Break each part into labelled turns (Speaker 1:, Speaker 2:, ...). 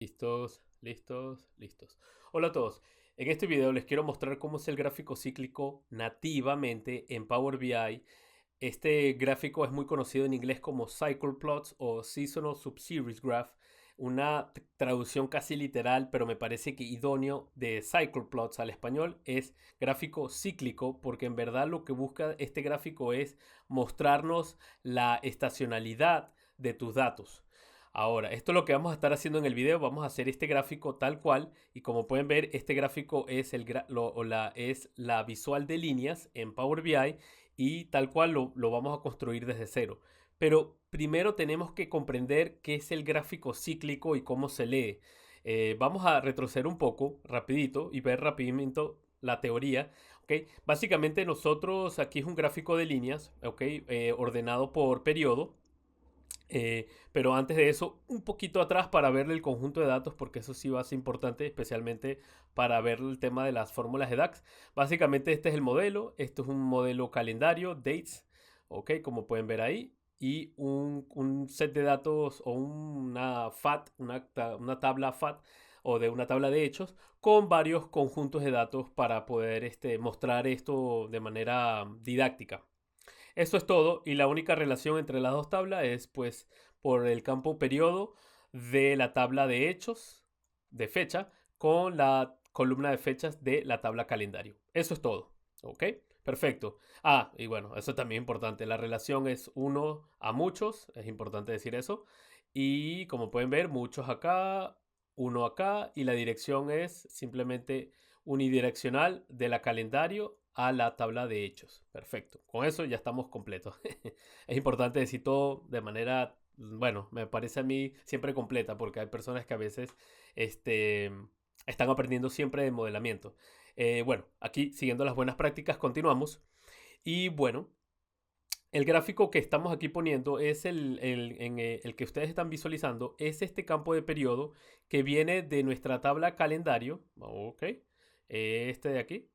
Speaker 1: Listos, listos, listos. Hola a todos. En este video les quiero mostrar cómo es el gráfico cíclico nativamente en Power BI. Este gráfico es muy conocido en inglés como Cycle Plots o Seasonal Subseries Graph, una traducción casi literal, pero me parece que idóneo de Cycle Plots al español es gráfico cíclico, porque en verdad lo que busca este gráfico es mostrarnos la estacionalidad de tus datos. Ahora, esto es lo que vamos a estar haciendo en el video. Vamos a hacer este gráfico tal cual. Y como pueden ver, este gráfico es, es la visual de líneas en Power BI. Y tal cual lo vamos a construir desde cero. Pero primero tenemos que comprender qué es el gráfico cíclico y cómo se lee. Vamos a retroceder un poco, rapidito, y ver rapidito la teoría. ¿Okay? Básicamente nosotros, aquí es un gráfico de líneas, ¿okay? Ordenado por periodo. Pero antes de eso, un poquito atrás para ver el conjunto de datos, porque eso sí va a ser importante, especialmente para ver el tema de las fórmulas de DAX. Básicamente este es el modelo, esto es un modelo calendario, dates, ok, como pueden ver ahí, y un set de datos o una FAT, una tabla FAT o de una tabla de hechos con varios conjuntos de datos para poder mostrar esto de manera didáctica. Eso es todo y la única relación entre las dos tablas es pues por el campo periodo de la tabla de hechos de fecha con la columna de fechas de la tabla calendario. Eso es todo. ¿Ok? Perfecto. Ah, y bueno, eso también es importante. La relación es uno a muchos, es importante decir eso. Y como pueden ver, muchos acá, uno acá, y la dirección es simplemente unidireccional de la calendario a la tabla de hechos. Perfecto. Con eso ya estamos completos. Es importante decir todo de manera, bueno, me parece a mí siempre completa, porque hay personas que a veces este, están aprendiendo siempre de modelamiento. Bueno, aquí siguiendo las buenas prácticas continuamos. Y bueno, el gráfico que estamos aquí poniendo es el que ustedes están visualizando, es este campo de periodo que viene de nuestra tabla calendario. Ok, este de aquí.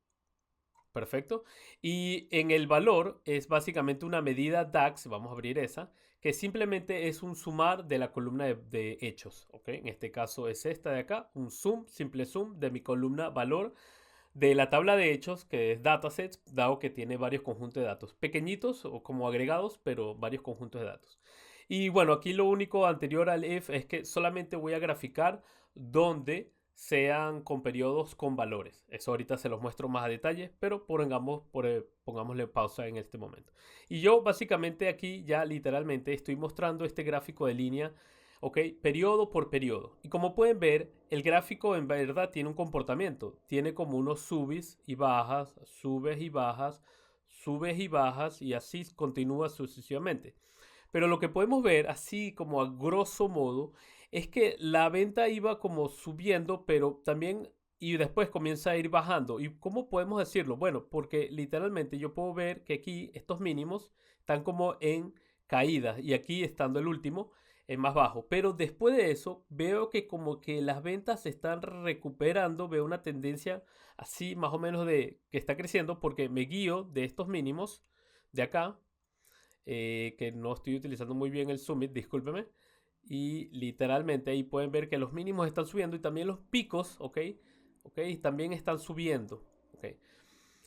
Speaker 1: Perfecto. Y en el valor es básicamente una medida DAX, vamos a abrir esa, que simplemente es un sumar de la columna de hechos. ¿Ok? En este caso es esta de acá, un sum, simple sum de mi columna valor de la tabla de hechos, que es datasets, dado que tiene varios conjuntos de datos, pequeñitos o como agregados, pero varios conjuntos de datos. Y bueno, aquí lo único anterior al if es que solamente voy a graficar donde sean con periodos con valores. Eso ahorita se los muestro más a detalle, pero pongámosle pausa en este momento. Y yo básicamente aquí ya literalmente estoy mostrando este gráfico de línea, ¿ok? Periodo por periodo. Y como pueden ver, el gráfico en verdad tiene un comportamiento. Tiene como unos subes y bajas, subes y bajas, subes y bajas, y así continúa sucesivamente. Pero lo que podemos ver, así como a grosso modo, es que la venta iba como subiendo, pero también y después comienza a ir bajando. ¿Y cómo podemos decirlo? Bueno, porque literalmente yo puedo ver que aquí estos mínimos están como en caídas y aquí estando el último en más bajo. Pero después de eso veo que como que las ventas se están recuperando, veo una tendencia así más o menos de que está creciendo porque me guío de estos mínimos de acá, que no estoy utilizando muy bien el Summit, discúlpeme. Y literalmente ahí pueden ver que los mínimos están subiendo y también los picos, ¿ok? ¿Ok? También están subiendo, ¿ok?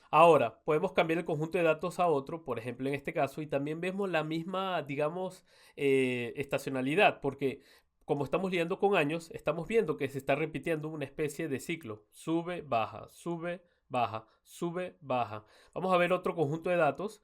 Speaker 1: Ahora, podemos cambiar el conjunto de datos a otro, por ejemplo, en este caso, y también vemos la misma, digamos, estacionalidad, porque como estamos lidiando con años, estamos viendo que se está repitiendo una especie de ciclo. Sube, baja, sube, baja, sube, baja. Vamos a ver otro conjunto de datos,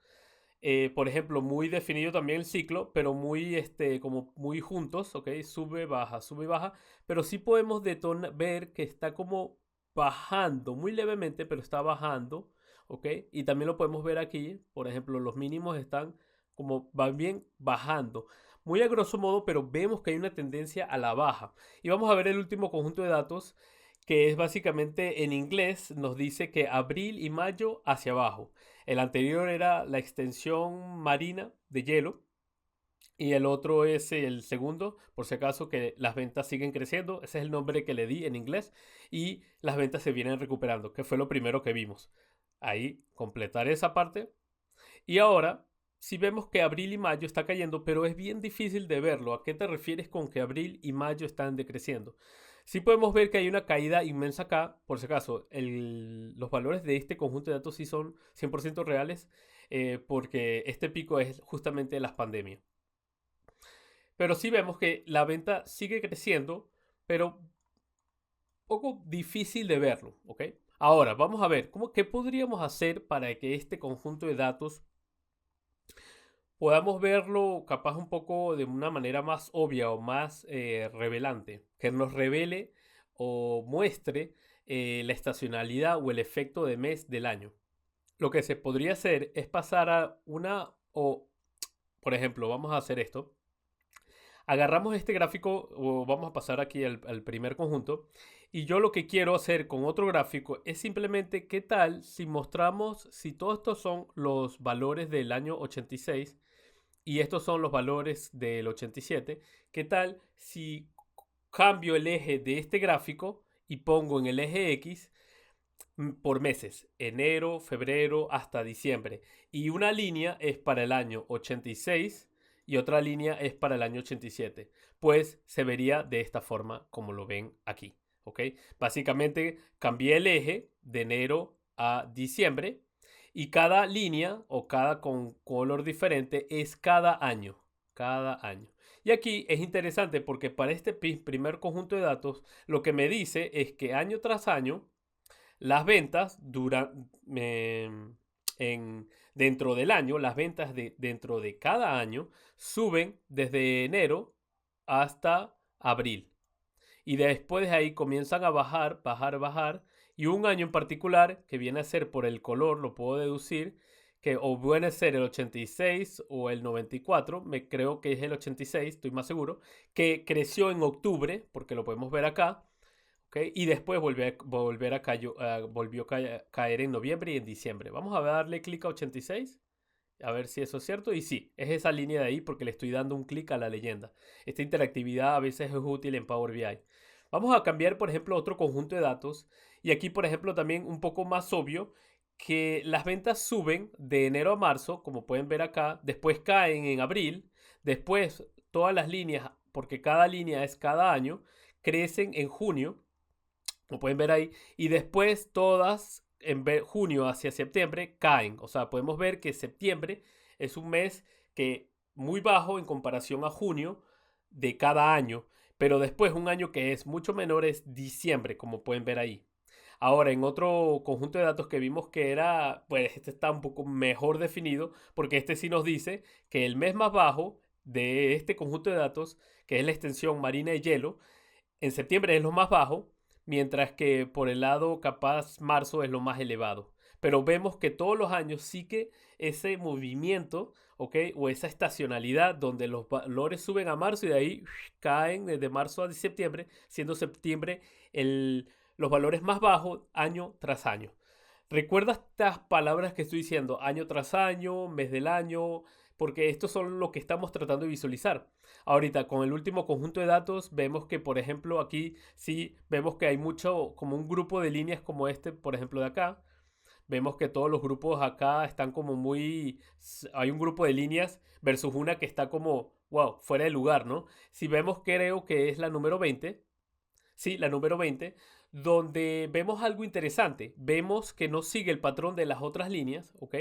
Speaker 1: por ejemplo, muy definido también el ciclo, pero muy, como muy juntos, ¿ok? Sube, baja, pero sí podemos ver que está como bajando, muy levemente, pero está bajando, ¿ok? Y también lo podemos ver aquí, por ejemplo, los mínimos están como van bien bajando. Muy a grosso modo, pero vemos que hay una tendencia a la baja. Y vamos a ver el último conjunto de datos, que es básicamente en inglés, nos dice que abril y mayo hacia abajo. El anterior era la extensión marina de hielo. Y el otro es el segundo, por si acaso, que las ventas siguen creciendo. Ese es el nombre que le di en inglés. Y las ventas se vienen recuperando, que fue lo primero que vimos. Ahí completar esa parte. Y ahora, si vemos que abril y mayo está cayendo, pero es bien difícil de verlo. ¿A qué te refieres con que abril y mayo están decreciendo? Sí podemos ver que hay una caída inmensa acá, por si acaso, los valores de este conjunto de datos sí son 100% reales, porque este pico es justamente las pandemias. Pero sí vemos que la venta sigue creciendo, pero poco difícil de verlo, ¿ok? Ahora, vamos a ver, ¿qué podríamos hacer para que este conjunto de datos podamos verlo capaz un poco de una manera más obvia o más revelante, que nos revele o muestre la estacionalidad o el efecto de mes del año? Lo que se podría hacer es pasar a por ejemplo, vamos a hacer esto. Agarramos este gráfico o vamos a pasar aquí al primer conjunto y yo lo que quiero hacer con otro gráfico es simplemente qué tal si mostramos si todos estos son los valores del año 86 y estos son los valores del 87. ¿Qué tal si cambio el eje de este gráfico y pongo en el eje X por meses, enero, febrero hasta diciembre? Y una línea es para el año 86 y otra línea es para el año 87. Pues se vería de esta forma como lo ven aquí. ¿Ok? Básicamente cambié el eje de enero a diciembre y cada línea o cada con color diferente es cada año. Cada año. Y aquí es interesante porque para este primer conjunto de datos lo que me dice es que año tras año las ventas dentro del año, las ventas dentro de cada año suben desde enero hasta abril. Y después de ahí comienzan a bajar, bajar, bajar. Y un año en particular, que viene a ser por el color, lo puedo deducir, que o viene a ser el 86 o el 94, me creo que es el 86, estoy más seguro, que creció en octubre, porque lo podemos ver acá, ¿ok? Y después volvió a caer en noviembre y en diciembre. Vamos a darle clic a 86, a ver si eso es cierto. Y sí, es esa línea de ahí porque le estoy dando un clic a la leyenda. Esta interactividad a veces es útil en Power BI. Vamos a cambiar, por ejemplo, otro conjunto de datos. Y aquí, por ejemplo, también un poco más obvio que las ventas suben de enero a marzo, como pueden ver acá. Después caen en abril. Después todas las líneas, porque cada línea es cada año, crecen en junio, como pueden ver ahí, y después todas en junio hacia septiembre caen. O sea, podemos ver que septiembre es un mes que muy bajo en comparación a junio de cada año, pero después un año que es mucho menor es diciembre, como pueden ver ahí. Ahora, en otro conjunto de datos que vimos que era, pues este está un poco mejor definido, porque este sí nos dice que el mes más bajo de este conjunto de datos, que es la extensión marina y hielo, en septiembre es lo más bajo, mientras que por el lado capaz marzo es lo más elevado. Pero vemos que todos los años sí que ese movimiento, ¿ok? O esa estacionalidad donde los valores suben a marzo y de ahí caen desde marzo a septiembre, siendo septiembre los valores más bajos año tras año. ¿Recuerda estas palabras que estoy diciendo? Año tras año, mes del año, porque estos son lo que estamos tratando de visualizar. Ahorita, con el último conjunto de datos, vemos que, por ejemplo, aquí sí vemos que hay mucho, como un grupo de líneas como este, por ejemplo, de acá. Vemos que todos los grupos acá están como muy... Hay un grupo de líneas versus una que está como, wow, fuera de lugar, ¿no? Si vemos, creo que es la número 20. Sí, la número 20, donde vemos algo interesante. Vemos que no sigue el patrón de las otras líneas, ¿ok?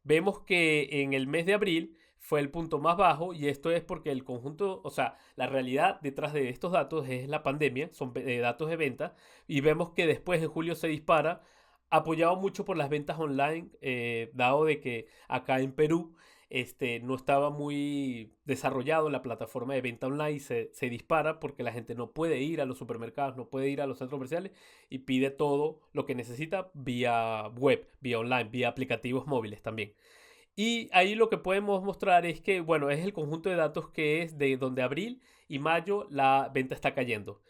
Speaker 1: Vemos que en el mes de abril fue el punto más bajo y esto es porque el conjunto, o sea, la realidad detrás de estos datos es la pandemia, son datos de venta y vemos que después en julio se dispara, apoyado mucho por las ventas online, dado de que acá en Perú no estaba muy desarrollado la plataforma de venta online, se dispara porque la gente no puede ir a los supermercados, no puede ir a los centros comerciales y pide todo lo que necesita vía web, vía online, vía aplicativos móviles también. Y ahí lo que podemos mostrar es que, bueno, es el conjunto de datos que es de donde abril y mayo la venta está cayendo.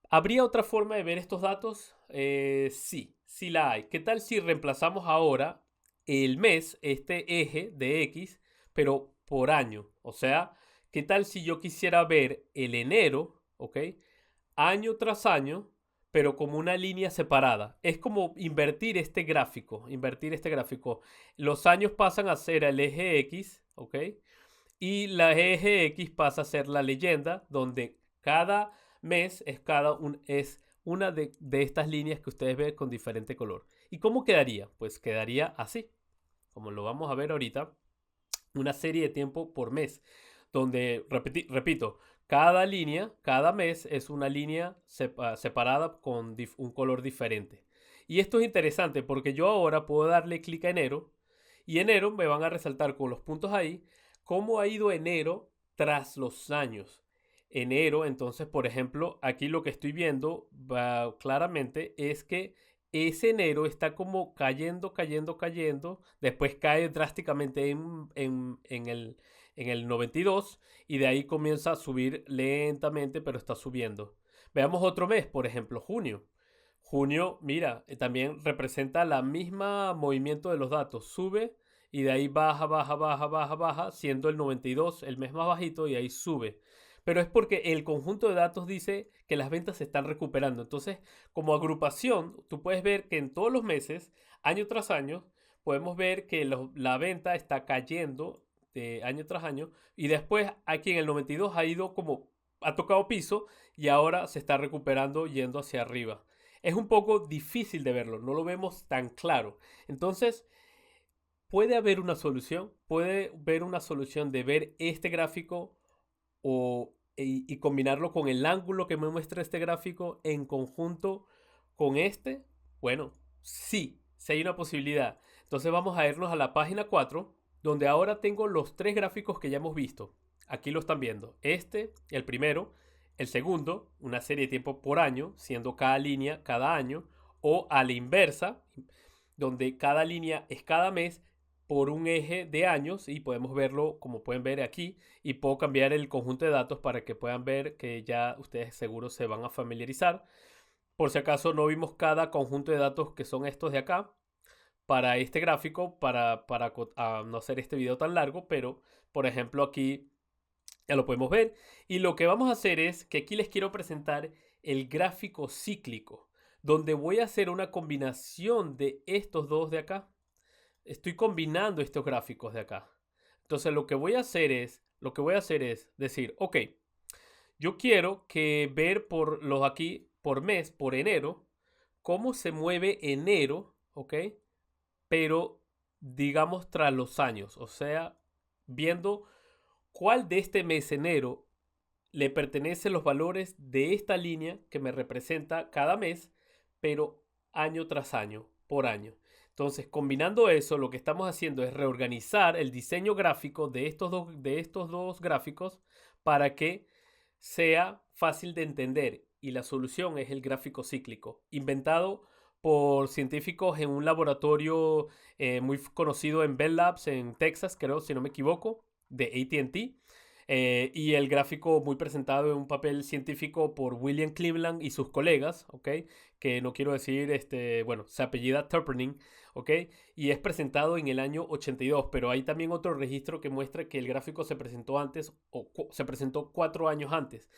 Speaker 1: ¿Habría otra forma de ver estos datos? Sí, sí la hay. ¿Qué tal si reemplazamos ahora el mes, este eje de X, pero por año? O sea, ¿qué tal si yo quisiera ver el enero, ¿ok? Año tras año, pero como una línea separada. Es como invertir este gráfico, invertir este gráfico. Los años pasan a ser el eje X, ¿ok? Y la eje X pasa a ser la leyenda, donde cada mes es una de estas líneas que ustedes ven con diferente color. ¿Y cómo quedaría? Pues quedaría así, como lo vamos a ver ahorita, una serie de tiempo por mes, donde, repito, cada línea, cada mes es una línea separada con un color diferente. Y esto es interesante porque yo ahora puedo darle clic a enero y enero me van a resaltar con los puntos ahí cómo ha ido enero tras los años. Enero, entonces, por ejemplo, aquí lo que estoy viendo claramente es que ese enero está como cayendo, cayendo, cayendo. Después cae drásticamente en el 92 y de ahí comienza a subir lentamente, pero está subiendo. Veamos otro mes, por ejemplo, junio. Junio, mira, también representa la misma movimiento de los datos. Sube y de ahí baja, baja, baja, baja, baja, siendo el 92 el mes más bajito y ahí sube. Pero es porque el conjunto de datos dice que las ventas se están recuperando. Entonces, como agrupación, tú puedes ver que en todos los meses, año tras año, podemos ver que la venta está cayendo de año tras año y después aquí en el 92 ha ido como, ha tocado piso y ahora se está recuperando yendo hacia arriba. Es un poco difícil de verlo, no lo vemos tan claro. Entonces, puede haber una solución, puede haber una solución de ver este gráfico y combinarlo con el ángulo que me muestra este gráfico en conjunto con este. Bueno, sí, sí hay una posibilidad. Entonces vamos a irnos a la página 4, donde ahora tengo los tres gráficos que ya hemos visto. Aquí lo están viendo. Este, el primero, el segundo, una serie de tiempo por año, siendo cada línea cada año, o a la inversa, donde cada línea es cada mes por un eje de años y podemos verlo como pueden ver aquí y puedo cambiar el conjunto de datos para que puedan ver que ya ustedes seguro se van a familiarizar. Por si acaso no vimos cada conjunto de datos que son estos de acá para este gráfico, para no hacer este video tan largo, pero por ejemplo aquí ya lo podemos ver. Y lo que vamos a hacer es que aquí les quiero presentar el gráfico cíclico, donde voy a hacer una combinación de estos dos de acá. Estoy combinando estos gráficos de acá. Entonces lo que voy a hacer es decir, ok, yo quiero que ver por los aquí, por mes, por enero, cómo se mueve enero, ok, pero digamos tras los años, o sea, viendo cuál de este mes enero le pertenecen los valores de esta línea que me representa cada mes, pero año tras año, por año. Entonces, combinando eso, lo que estamos haciendo es reorganizar el diseño gráfico de estos dos gráficos para que sea fácil de entender. Y la solución es el gráfico cíclico, inventado por científicos en un laboratorio muy conocido en Bell Labs en Texas, creo, si no me equivoco, de AT&T. Y el gráfico muy presentado en un papel científico por William Cleveland y sus colegas, ¿ok? Que no quiero decir, bueno, se apellida Turpinning, ¿ok? Y es presentado en el año 82, pero hay también otro registro que muestra que el gráfico se presentó antes o se presentó 4 años antes.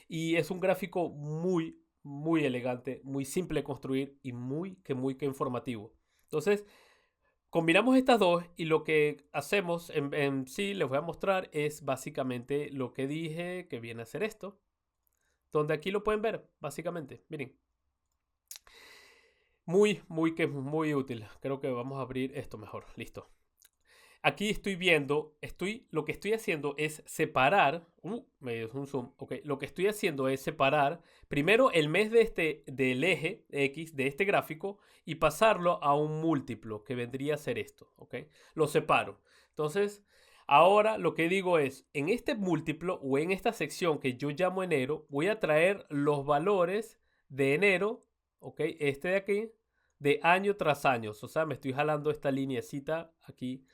Speaker 1: Y es un gráfico muy, muy elegante, muy simple de construir y muy que informativo. Entonces, combinamos estas dos y lo que hacemos en sí, les voy a mostrar, es básicamente lo que dije que viene a ser esto. Donde aquí lo pueden ver, básicamente. Miren. Muy útil. Creo que vamos a abrir esto mejor. Listo. Aquí estoy viendo, lo que estoy haciendo es separar, me dio un zoom, ok, lo que estoy haciendo es separar primero el mes del eje X de este gráfico y pasarlo a un múltiplo que vendría a ser esto, ok, lo separo. Entonces, ahora lo que digo es, en este múltiplo o en esta sección que yo llamo enero, voy a traer los valores de enero, ok, este de aquí, de año tras año, o sea, me estoy jalando esta lineecita aquí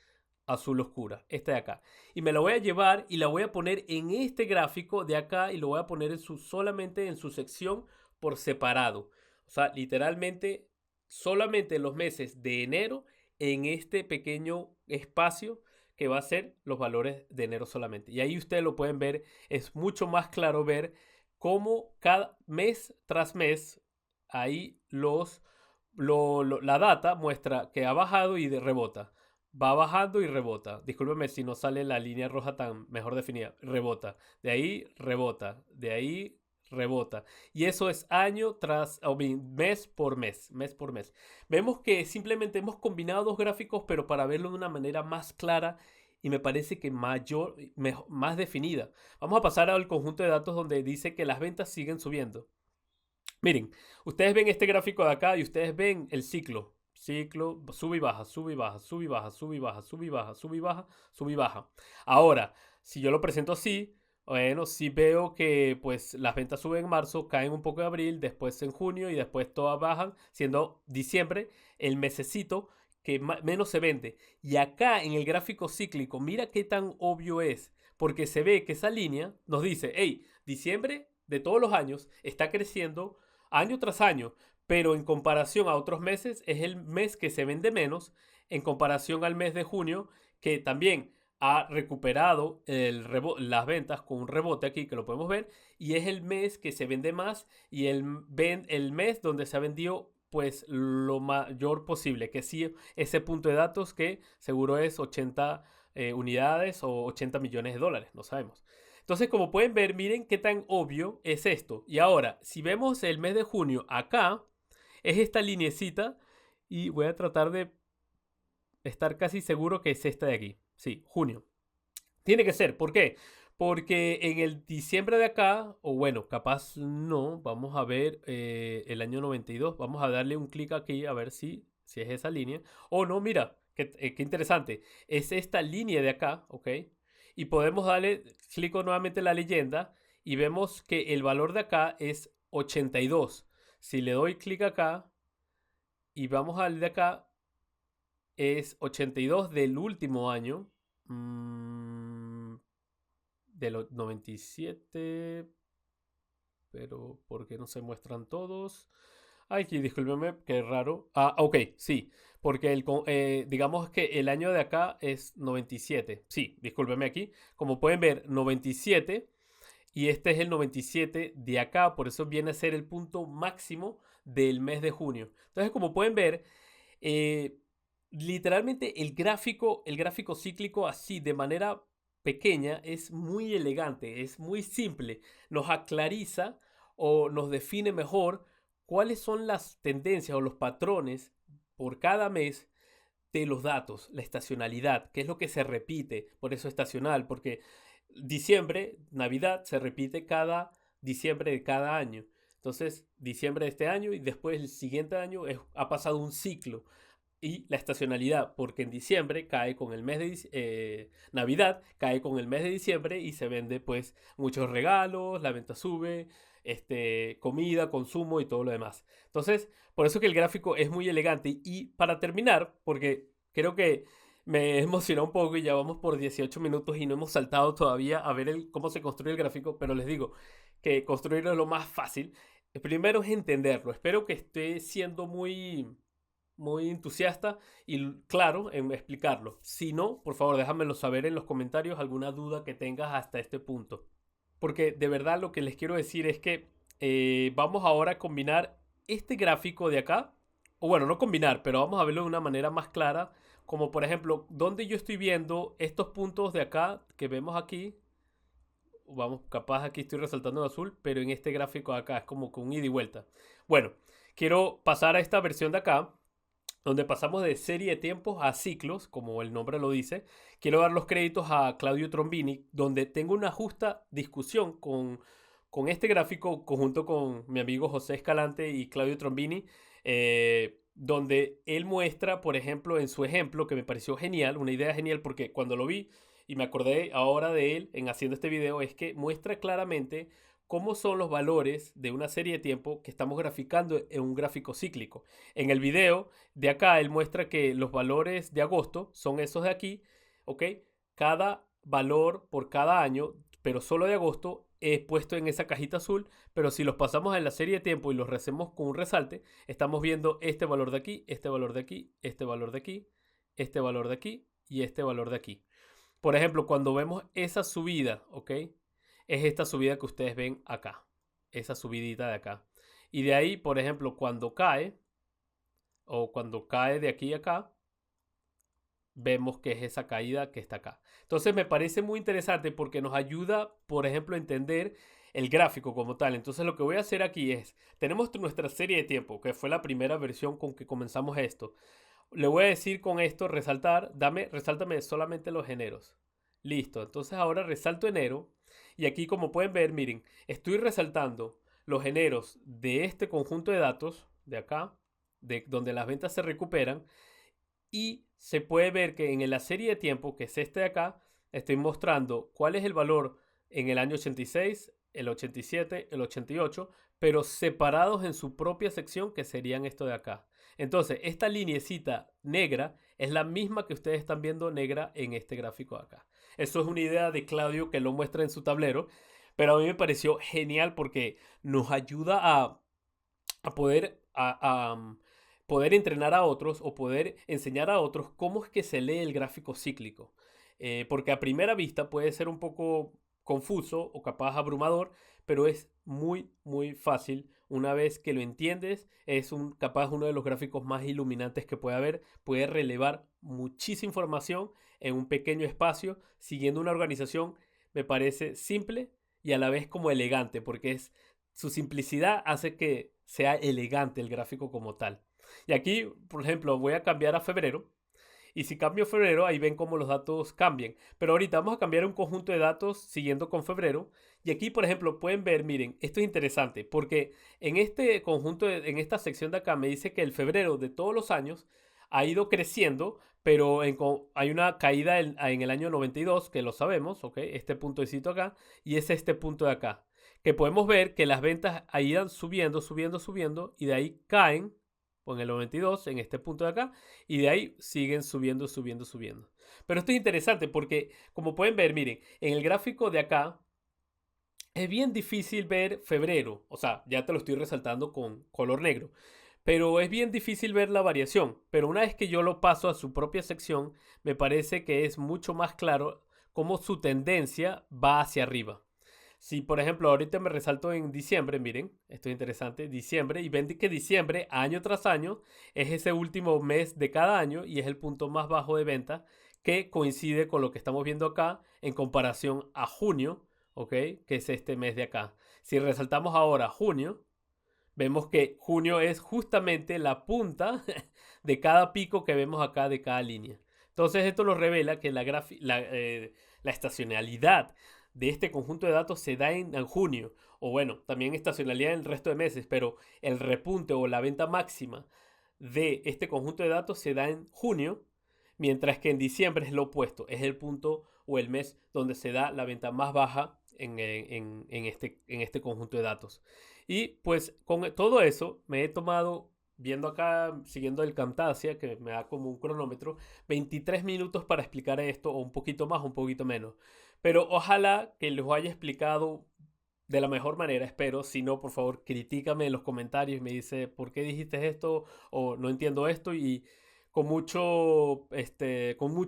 Speaker 1: azul oscura, esta de acá. Y me la voy a llevar y la voy a poner en este gráfico de acá y lo voy a poner solamente en su sección por separado. O sea, literalmente solamente los meses de enero en este pequeño espacio que va a ser los valores de enero solamente. Y ahí ustedes lo pueden ver, es mucho más claro ver cómo cada mes tras mes ahí la data muestra que ha bajado y rebota. Va bajando y rebota. Discúlpeme si no sale la línea roja tan mejor definida. Rebota. De ahí rebota. De ahí rebota. Y eso es año tras, mes por mes, mes por mes. Vemos que simplemente hemos combinado dos gráficos, pero para verlo de una manera más clara y me parece que más definida. Vamos a pasar al conjunto de datos donde dice que las ventas siguen subiendo. Miren, ustedes ven este gráfico de acá y ustedes ven el ciclo. Ciclo, sube y baja, sube y baja, sube y baja, sube y baja, sube y baja, sube y baja, sube y baja. Ahora, si yo lo presento así, bueno, sí veo que pues las ventas suben en marzo, caen un poco en abril, después en junio y después todas bajan, siendo diciembre el mesecito que menos se vende. Y acá en el gráfico cíclico, mira qué tan obvio es, porque se ve que esa línea nos dice, hey, diciembre de todos los años está creciendo año tras año, pero en comparación a otros meses es el mes que se vende menos en comparación al mes de junio, que también ha recuperado las ventas con un rebote aquí que lo podemos ver, y es el mes que se vende más y el mes donde se ha vendido pues lo mayor posible, que sí ese punto de datos que seguro es 80 unidades o 80 millones de dólares, no sabemos. Entonces, como pueden ver, miren qué tan obvio es esto. Y ahora, si vemos el mes de junio acá, es esta linecita y voy a tratar de estar casi seguro que es esta de aquí. Sí, junio. Tiene que ser. ¿Por qué? Porque en el diciembre de acá, o bueno, capaz no, vamos a ver el año 92. Vamos a darle un clic aquí a ver si es esa línea. O no, mira, qué interesante. Es esta línea de acá, ¿ok? Y podemos darle clic nuevamente en la leyenda y vemos que el valor de acá es 82. Si le doy clic acá y vamos al de acá, es 82 del último año. De los 97. Pero ¿por qué no se muestran todos? Ay, discúlpeme, qué raro. Ah, ok, sí. Porque digamos que el año de acá es 97. Sí, discúlpeme aquí. Como pueden ver, 97. Y este es el 97 de acá. Por eso viene a ser el punto máximo del mes de junio. Entonces, como pueden ver, eh, literalmente el gráfico cíclico así de manera pequeña es muy elegante, es muy simple, nos aclariza o nos define mejor cuáles son las tendencias o los patrones por cada mes de los datos, la estacionalidad, qué es lo que se repite, por eso estacional, porque diciembre, Navidad se repite cada diciembre de cada año. Entonces, diciembre de este año y después el siguiente año ha pasado un ciclo y la estacionalidad, porque en diciembre cae con el mes de Navidad, cae con el mes de diciembre y se vende pues muchos regalos, la venta sube, comida, consumo y todo lo demás. Entonces, por eso que el gráfico es muy elegante. Y para terminar, porque creo que me emociona un poco y ya vamos por 18 minutos y no hemos saltado todavía a ver cómo se construye el gráfico, pero les digo que construirlo es lo más fácil. Primero es entenderlo. Espero que esté siendo muy entusiasta y claro en explicarlo. Si no, por favor, déjamelo saber en los comentarios alguna duda que tengas hasta este punto. Porque de verdad lo que les quiero decir es que vamos ahora a combinar este gráfico de acá. O bueno, no combinar, pero vamos a verlo de una manera más clara. Como por ejemplo, donde yo estoy viendo estos puntos de acá que vemos aquí. Vamos, capaz aquí estoy resaltando en azul, pero en este gráfico de acá es como con un ida y vuelta. Bueno, quiero pasar a esta versión de acá donde pasamos de serie de tiempos a ciclos, como el nombre lo dice. Quiero dar los créditos a Claudio Trombini, donde tengo una justa discusión con este gráfico, conjunto con mi amigo José Escalante y Claudio Trombini, donde él muestra, por ejemplo, en su ejemplo, que me pareció genial, una idea genial, porque cuando lo vi y me acordé ahora de él en haciendo este video, es que muestra claramente cómo son los valores de una serie de tiempo que estamos graficando en un gráfico cíclico. En el video de acá, él muestra que los valores de agosto son esos de aquí, ¿ok? Cada valor por cada año, pero solo de agosto, es puesto en esa cajita azul, pero si los pasamos en la serie de tiempo y los hacemos con un resalte, estamos viendo este valor de aquí, este valor de aquí, este valor de aquí, este valor de aquí y este valor de aquí. Por ejemplo, cuando vemos esa subida, ¿ok? Es esta subida que ustedes ven acá, esa subidita de acá. Y de ahí, por ejemplo, cuando cae, o cuando cae de aquí a acá, vemos que es esa caída que está acá. Entonces me parece muy interesante porque nos ayuda, por ejemplo, a entender el gráfico como tal. Entonces lo que voy a hacer aquí es, tenemos nuestra serie de tiempo, que fue la primera versión con que comenzamos esto. Le voy a decir con esto, resaltar, resáltame solamente los eneros. Listo, entonces ahora resalto enero y aquí como pueden ver, miren, estoy resaltando los eneros de este conjunto de datos, de acá, de donde las ventas se recuperan y se puede ver que en la serie de tiempo, que es este de acá, estoy mostrando cuál es el valor en el año 86, el 87, el 88, pero separados en su propia sección que serían esto de acá. Entonces, esta linecita negra es la misma que ustedes están viendo negra en este gráfico de acá. Eso es una idea de Claudio que lo muestra en su tablero, pero a mí me pareció genial porque nos ayuda a poder, poder entrenar a otros o poder enseñar a otros cómo es que se lee el gráfico cíclico. Porque a primera vista puede ser un poco confuso o capaz abrumador, pero es muy, muy fácil. Una vez que lo entiendes, es capaz uno de los gráficos más iluminantes que puede haber. Puede relevar muchísima información en un pequeño espacio, siguiendo una organización, me parece simple y a la vez como elegante, porque su simplicidad hace que sea elegante el gráfico como tal. Y aquí, por ejemplo, voy a cambiar a febrero. Y si cambio febrero, ahí ven cómo los datos cambian. Pero ahorita vamos a cambiar un conjunto de datos siguiendo con febrero. Y aquí, por ejemplo, pueden ver, miren, esto es interesante porque en este conjunto, en esta sección de acá, me dice que el febrero de todos los años ha ido creciendo, pero hay una caída en el año 92, que lo sabemos, ¿ok? Este puntecito acá, y es este punto de acá. Que podemos ver que las ventas ahí iban subiendo, subiendo, subiendo, y de ahí caen en el 92, en este punto de acá, y de ahí siguen subiendo, subiendo, subiendo. Pero esto es interesante porque, como pueden ver, miren, en el gráfico de acá es bien difícil ver febrero, o sea, ya te lo estoy resaltando con color negro, pero es bien difícil ver la variación. Pero una vez que yo lo paso a su propia sección, me parece que es mucho más claro cómo su tendencia va hacia arriba. Si, por ejemplo, ahorita me resalto en diciembre, miren, esto es interesante, diciembre, y ven que diciembre, año tras año, es ese último mes de cada año y es el punto más bajo de venta que coincide con lo que estamos viendo acá en comparación a junio, ¿ok? Que es este mes de acá. Si resaltamos ahora junio, vemos que junio es justamente la punta de cada pico que vemos acá de cada línea. Entonces esto nos revela que la estacionalidad de este conjunto de datos se da en junio, o bueno, también estacionalidad en el resto de meses, pero el repunte o la venta máxima de este conjunto de datos se da en junio, mientras que en diciembre es lo opuesto, es el punto o el mes donde se da la venta más baja en este conjunto de datos. Y pues con todo eso me he tomado, viendo acá, siguiendo el Camtasia, que me da como un cronómetro, 23 minutos para explicar esto, o un poquito más, un poquito menos. Pero ojalá que les haya explicado de la mejor manera, espero. Si no, por favor, critícame en los comentarios y me dice por qué dijiste esto o no entiendo esto y con mucho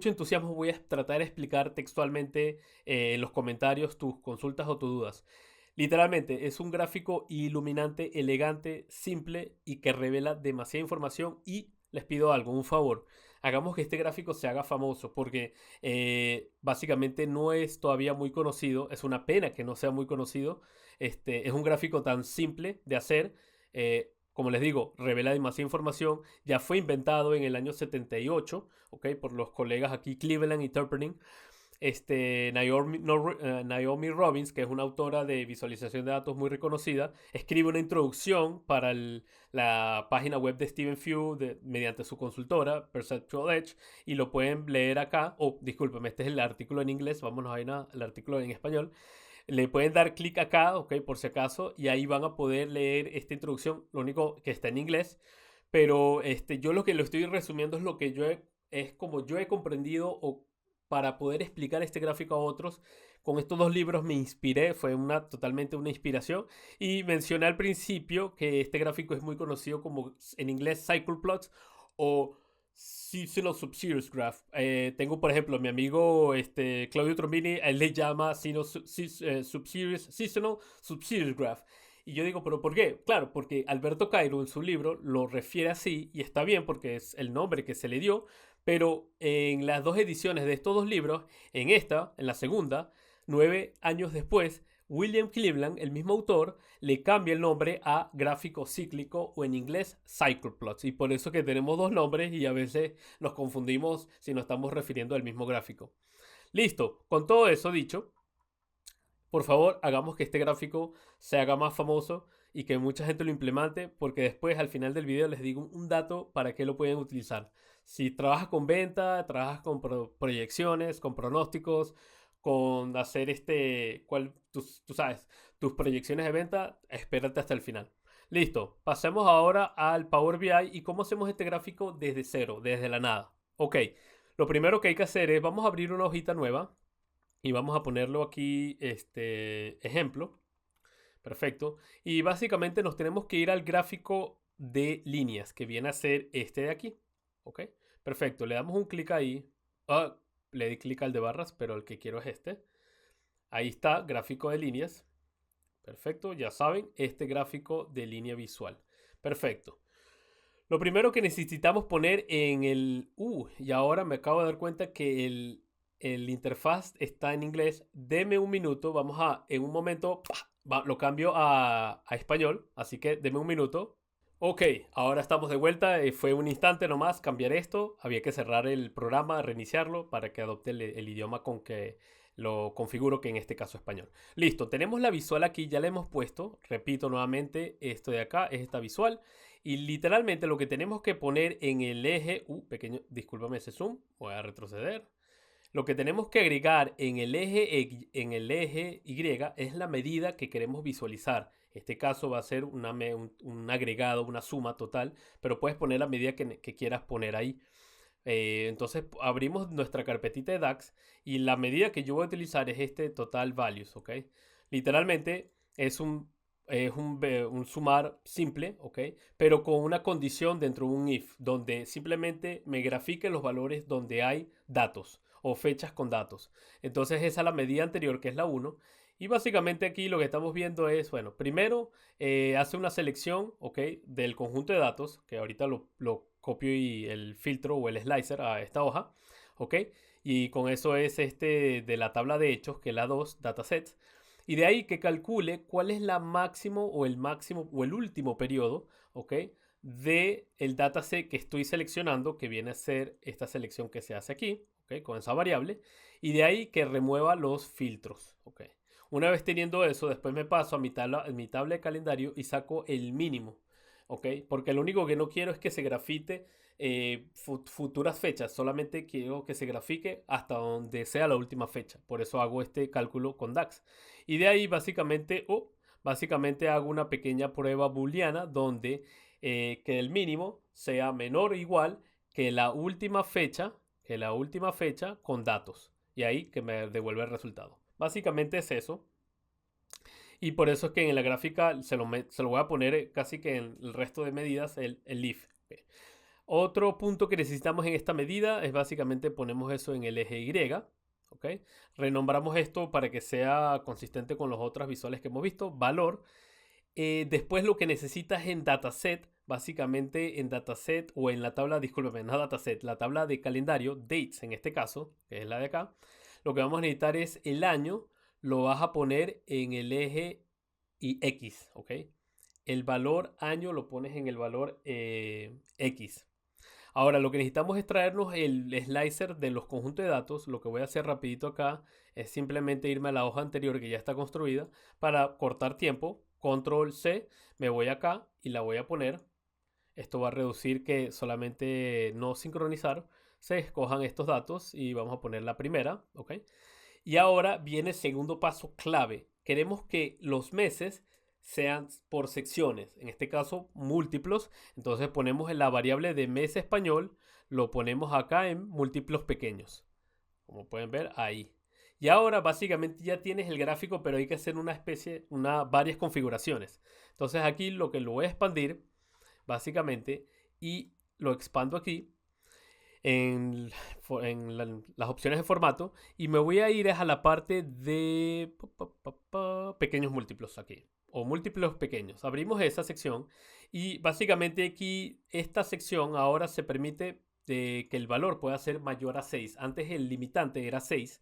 Speaker 1: entusiasmo voy a tratar de explicar textualmente en los comentarios tus consultas o tus dudas. Literalmente, es un gráfico iluminante, elegante, simple y que revela demasiada información y les pido algo, un favor. Hagamos que este gráfico se haga famoso porque básicamente no es todavía muy conocido. Es una pena que no sea muy conocido. Es un gráfico tan simple de hacer. Como les digo, revela demasiada información. Ya fue inventado en el año 78, ¿ok? Por los colegas aquí Cleveland y Turpinning. Naomi Robbins, que es una autora de visualización de datos muy reconocida, escribe una introducción para la página web de Stephen Few mediante su consultora, Perceptual Edge, y lo pueden leer acá. Discúlpeme, este es el artículo en inglés, vámonos a ir al artículo en español. Le pueden dar clic acá, ok, por si acaso, y ahí van a poder leer esta introducción, lo único que está en inglés, pero yo lo que lo estoy resumiendo es lo que es como yo he comprendido o para poder explicar este gráfico a otros. Con estos dos libros me inspiré, fue totalmente una inspiración. Y mencioné al principio que este gráfico es muy conocido como en inglés Cycle Plots o Seasonal Subseries Graph. Tengo, por ejemplo, mi amigo Claudio Trombini, él le llama Seasonal Subseries Graph. Y yo digo, ¿pero por qué? Claro, porque Alberto Cairo en su libro lo refiere así y está bien porque es el nombre que se le dio, pero en las dos ediciones de estos dos libros, en la segunda, 9 años después, William Cleveland, el mismo autor, le cambia el nombre a gráfico cíclico o en inglés cycleplots. Y por eso que tenemos dos nombres y a veces nos confundimos si nos estamos refiriendo al mismo gráfico. Listo, con todo eso dicho, por favor, hagamos que este gráfico se haga más famoso y que mucha gente lo implemente, porque después al final del video les digo un dato para que lo pueden utilizar. Si trabajas con venta, trabajas con proyecciones, con pronósticos, con hacer tú sabes, tus proyecciones de venta, espérate hasta el final. Listo, pasemos ahora al Power BI y cómo hacemos este gráfico desde cero, desde la nada. Ok, lo primero que hay que hacer es, vamos a abrir una hojita nueva y vamos a ponerlo aquí, este ejemplo. Perfecto. Y básicamente nos tenemos que ir al gráfico de líneas, que viene a ser este de aquí. ¿Ok? Perfecto. Le damos un clic ahí. Ah, le di clic al de barras, pero el que quiero es este. Ahí está, gráfico de líneas. Perfecto. Ya saben, este gráfico de línea visual. Perfecto. Lo primero que necesitamos poner en el... y ahora me acabo de dar cuenta que el interfaz está en inglés. Deme un minuto. Vamos a, en un momento, lo cambio a español. Así que deme un minuto. Ok, ahora estamos de vuelta. Fue un instante nomás cambiar esto. Había que cerrar el programa, reiniciarlo para que adopte el idioma con que lo configuro, que en este caso es español. Listo, tenemos la visual aquí, ya la hemos puesto. Repito nuevamente, esto de acá es esta visual. Y literalmente lo que tenemos que poner en el eje... pequeño, discúlpame ese zoom, voy a retroceder. Lo que tenemos que agregar en el eje Y es la medida que queremos visualizar. En este caso va a ser un agregado, una suma total, pero puedes poner la medida que quieras poner ahí. Entonces abrimos nuestra carpetita de DAX y la medida que yo voy a utilizar es este total values, ¿ok? Literalmente es un sumar simple, ¿ok? Pero con una condición dentro de un if, donde simplemente me grafique los valores donde hay datos o fechas con datos. Entonces esa es la medida anterior, que es la 1. Y básicamente aquí lo que estamos viendo es, bueno, primero hace una selección, ¿ok? Del conjunto de datos, que ahorita lo copio y el filtro o el slicer a esta hoja, ¿ok? Y con eso es este de la tabla de hechos, que es la 2, datasets. Y de ahí que calcule cuál es la máximo o el último periodo, ¿ok? De el dataset que estoy seleccionando, que viene a ser esta selección que se hace aquí, ¿ok? Con esa variable. Y de ahí que remueva los filtros, ¿ok? Una vez teniendo eso, después me paso a mi tabla de calendario y saco el mínimo, ¿ok? Porque lo único que no quiero es que se grafite futuras fechas, solamente quiero que se grafique hasta donde sea la última fecha. Por eso hago este cálculo con DAX. Y de ahí básicamente hago una pequeña prueba booleana donde que el mínimo sea menor o igual que la última fecha con datos. Y ahí que me devuelve el resultado. Básicamente es eso. Y por eso es que en la gráfica se lo voy a poner casi que en el resto de medidas el if. Otro punto que necesitamos en esta medida es básicamente ponemos eso en el eje Y. ¿Ok? Renombramos esto para que sea consistente con las otras visuales que hemos visto. Valor. Después lo que necesitas en dataset, básicamente en dataset o en la tabla, discúlpeme, no dataset, la tabla de calendario, dates en este caso, que es la de acá. Lo que vamos a necesitar es el año, lo vas a poner en el eje y X, ¿ok? El valor año lo pones en el valor X. Ahora lo que necesitamos es traernos el slicer de los conjuntos de datos. Lo que voy a hacer rapidito acá es simplemente irme a la hoja anterior que ya está construida para cortar tiempo. Control C, me voy acá y la voy a poner. Esto va a reducir que solamente no sincronizar se escojan estos datos y vamos a poner la primera, ¿ok? Y ahora viene el segundo paso clave. Queremos que los meses sean por secciones, en este caso múltiplos. Entonces ponemos en la variable de mes español, lo ponemos acá en múltiplos pequeños. Como pueden ver ahí. Y ahora básicamente ya tienes el gráfico, pero hay que hacer varias configuraciones. Entonces aquí lo que lo voy a expandir básicamente y lo expando aquí en las opciones de formato y me voy a ir a la parte de pequeños múltiplos aquí o múltiplos pequeños. Abrimos esa sección y básicamente aquí esta sección ahora se permite que el valor pueda ser mayor a 6. Antes el limitante era 6.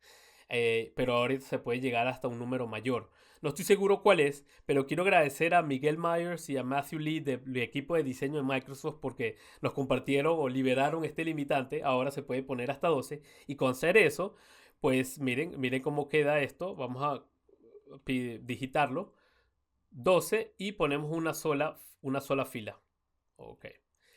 Speaker 1: pero ahora se puede llegar hasta un número mayor. No estoy seguro cuál es, pero quiero agradecer a Miguel Myers y a Matthew Lee del equipo de diseño de Microsoft porque nos compartieron o liberaron este limitante. Ahora se puede poner hasta 12. Y con hacer eso, pues miren cómo queda esto. Vamos a digitarlo. 12 y ponemos una sola fila. Ok.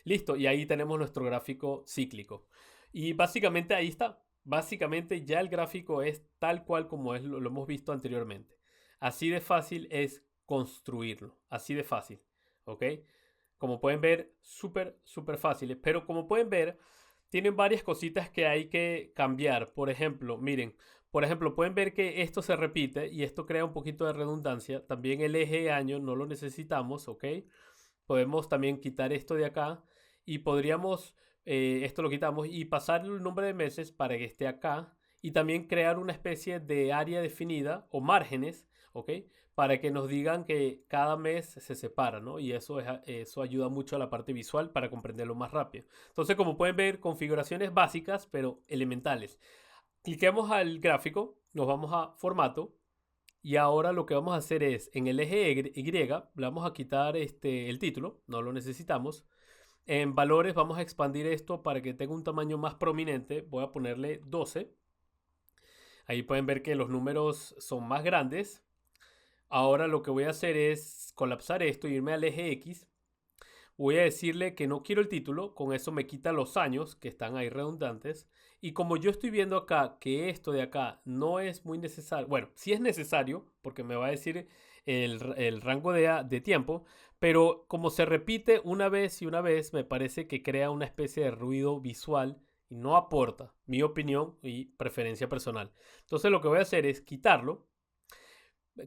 Speaker 1: Listo. Y ahí tenemos nuestro gráfico cíclico. Y básicamente ahí está. Básicamente ya el gráfico es tal cual como lo hemos visto anteriormente. Así de fácil es construirlo. Así de fácil. ¿Ok? Como pueden ver, súper fáciles. Pero como pueden ver, tienen varias cositas que hay que cambiar. Por ejemplo, miren. Por ejemplo, pueden ver que esto se repite y esto crea un poquito de redundancia. También el eje de año no lo necesitamos, ¿ok? Podemos también quitar esto de acá y podríamos, esto lo quitamos y pasar el nombre de meses para que esté acá y también crear una especie de área definida o márgenes, ¿ok? Para que nos digan que cada mes se separa, ¿no? Y eso ayuda mucho a la parte visual para comprenderlo más rápido. Entonces, como pueden ver, configuraciones básicas, pero elementales. Cliquemos al gráfico, nos vamos a formato y ahora lo que vamos a hacer es, en el eje Y, le vamos a quitar el título, no lo necesitamos. En valores vamos a expandir esto para que tenga un tamaño más prominente. Voy a ponerle 12. Ahí pueden ver que los números son más grandes. Ahora lo que voy a hacer es colapsar esto y irme al eje X. Voy a decirle que no quiero el título, con eso me quita los años que están ahí redundantes. Y como yo estoy viendo acá que esto de acá no es muy necesario, bueno, sí es necesario porque me va a decir el rango de tiempo, pero como se repite una vez y una vez, me parece que crea una especie de ruido visual y no aporta mi opinión y preferencia personal. Entonces lo que voy a hacer es quitarlo,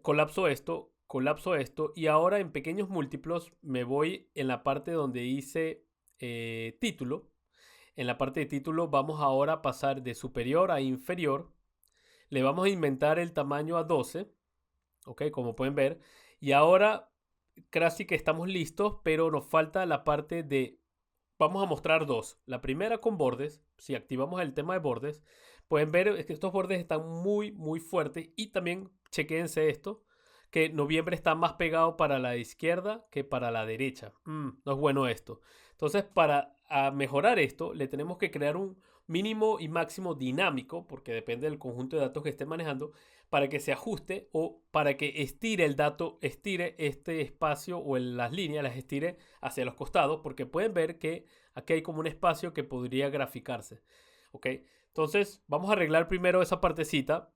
Speaker 1: colapso esto y ahora en pequeños múltiplos me voy en la parte donde hice título. En la parte de título vamos ahora a pasar de superior a inferior. Le vamos a inventar el tamaño a 12, ok, como pueden ver. Y ahora casi que estamos listos, pero nos falta la parte de... Vamos a mostrar dos. La primera con bordes. Si activamos el tema de bordes, pueden ver que estos bordes están muy fuertes. Y también chequense esto, que noviembre está más pegado para la izquierda que para la derecha. No es bueno esto. Entonces, para mejorar esto, le tenemos que crear un mínimo y máximo dinámico, porque depende del conjunto de datos que esté manejando, para que se ajuste o para que estire el dato, estire este espacio o en las líneas, las estire hacia los costados, porque pueden ver que aquí hay como un espacio que podría graficarse. ¿Ok? Entonces, vamos a arreglar primero esa partecita